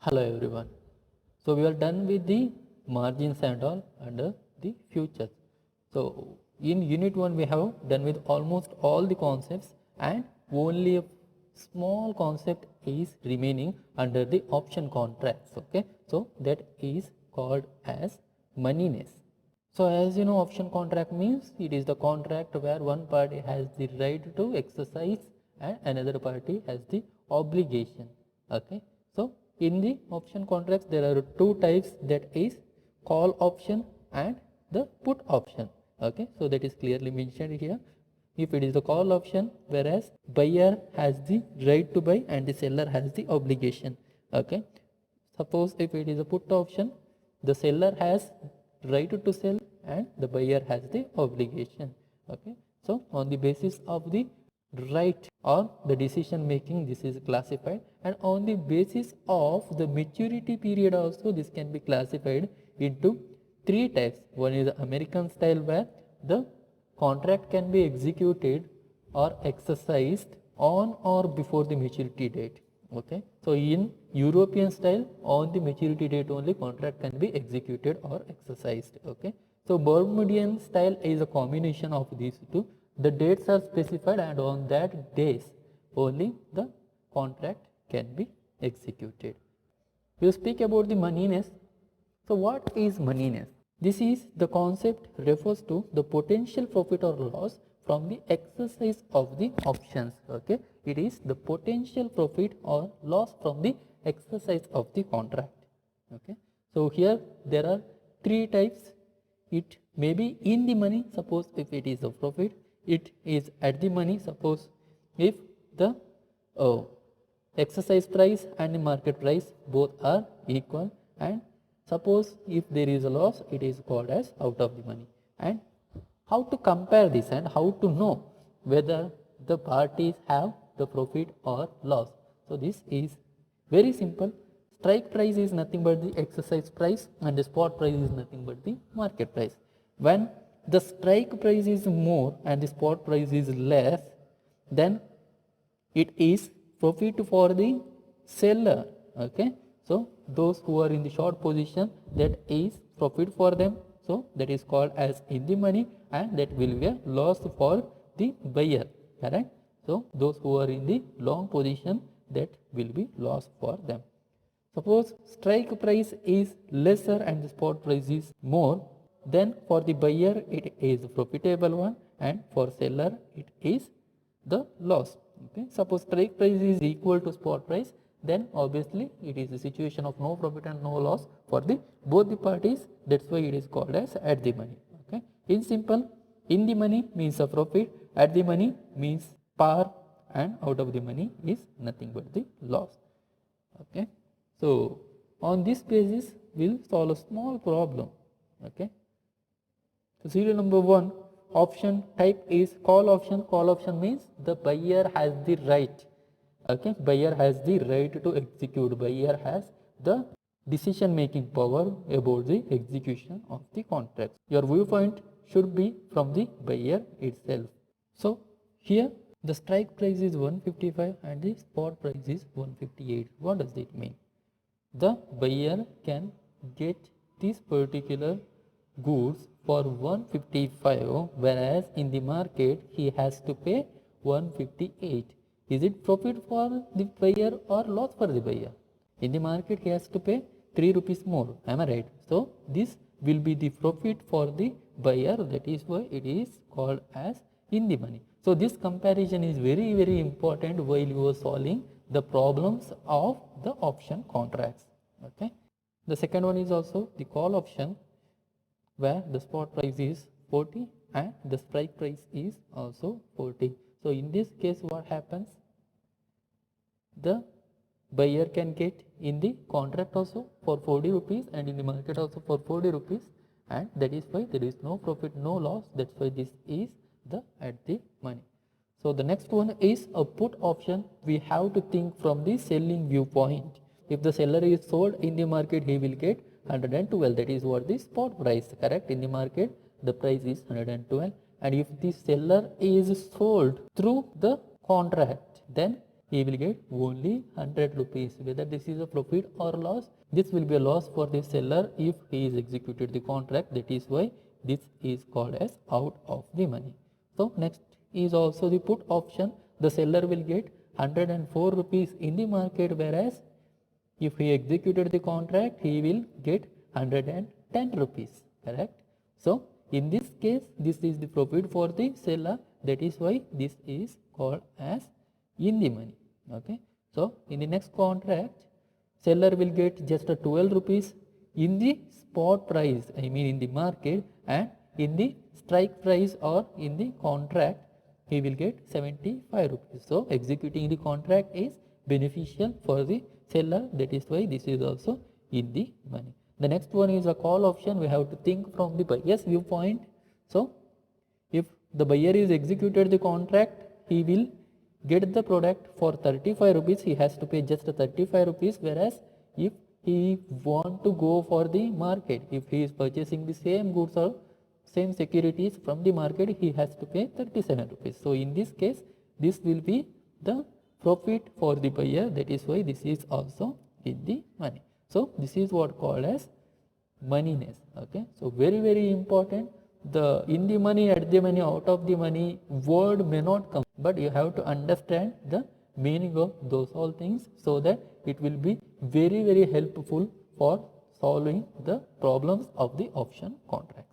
Hello everyone. So we are done with the margins and all under the futures. So in unit 1 we have done with almost all the concepts and only a small concept is remaining under the option contracts. Okay. So that is called as moneyness. So as you know, option contract means it is the contract where one party has the right to exercise and another party has the obligation. Okay. So in the option contracts there are two types, that is call option and the put option. Okay. So that is clearly mentioned here. If it is the call option, whereas buyer has the right to buy and the seller has the obligation. Okay. Suppose if it is a put option, the seller has right to sell and the buyer has the obligation. Okay. So on the basis of the right or the decision making, this is classified, and on the basis of the maturity period also this can be classified into three types. One is the American style, where the contract can be executed or exercised on or before the maturity date. Okay. So in European style, on the maturity date only contract can be executed or exercised. Okay. So Bermudian style is a combination of these two. The dates are specified and on that days only the contract can be executed. We will speak about the moneyness. So what is moneyness? This is the concept refers to the potential profit or loss from the exercise of the options. Okay, it is the potential profit or loss from the exercise of the contract. Okay, so here there are three types. It may be in the money, suppose if it is a profit. It is at the money, suppose if the exercise price and the market price both are equal, and suppose if there is a loss, it is called as out of the money. And how to compare this and how to know whether the parties have the profit or loss? So this is very simple. Strike price is nothing but the exercise price and the spot price is nothing but the market price. When the strike price is more and the spot price is less, then it is profit for the seller. Okay. So those who are in the short position, that is profit for them. So that is called as in the money, and that will be a loss for the buyer. Correct. So those who are in the long position, that will be loss for them. Suppose strike price is lesser and the spot price is more, then for the buyer it is a profitable one, and for seller it is the loss. Okay. Suppose strike price is equal to spot price, then obviously it is a situation of no profit and no loss for the both the parties. That's why it is called as at the money. Okay. In simple, in the money means a profit, at the money means par, and out of the money is nothing but the loss. Okay. So on this basis we'll solve a small problem. Okay. So serial number 1, option type is call option. Call option means the buyer has the right. Okay, buyer has the right to execute. Buyer has the decision making power about the execution of the contract. Your viewpoint should be from the buyer itself. So here the strike price is 155 and the spot price is 158. What does it mean? The buyer can get this particular goods for 155, whereas in the market he has to pay 158. Is it profit for the buyer or loss for the buyer? In the market he has to pay 3 rupees more. Am I right? So this will be the profit for the buyer. That is why it is called as in the money. So this comparison is very important while you are solving the problems of the option contracts. Okay. The second one is also the call option, where the spot price is 40 and the strike price is also 40. So in this case what happens? The buyer can get in the contract also for 40 rupees and in the market also for 40 rupees, and that is why there is no profit, no loss. That's why this is the at the money. So the next one is a put option. We have to think from the selling viewpoint. If the seller is sold in the market, he will get 112. That is what the spot price. Correct. In the market the price is 112, and if the seller is sold through the contract, then he will get only 100 rupees. Whether this is a profit or loss, this will be a loss for the seller if he is executed the contract. That is why this is called as out of the money. So next is also the put option. The seller will get 104 rupees in the market, whereas if he executed the contract, he will get 110 rupees, correct? So in this case, this is the profit for the seller. That is why this is called as in the money. Okay. So in the next contract, seller will get just a 12 rupees in the spot price, I mean in the market, and in the strike price or in the contract, he will get 75 rupees. So executing the contract is beneficial for the seller. That is why this is also in the money. The next one is a call option. We have to think from the buyer's viewpoint. So if the buyer is executed the contract, he will get the product for 35 rupees. He has to pay just 35 rupees, whereas if he want to go for the market, if he is purchasing the same goods or same securities from the market, he has to pay 37 rupees. So in this case, this will be the profit for the buyer. That is why this is also in the money. So this is what called as moneyness. Okay. So very important. The in the money, at the money, out of the money word may not come, but you have to understand the meaning of those all things, so that it will be very helpful for solving the problems of the option contract.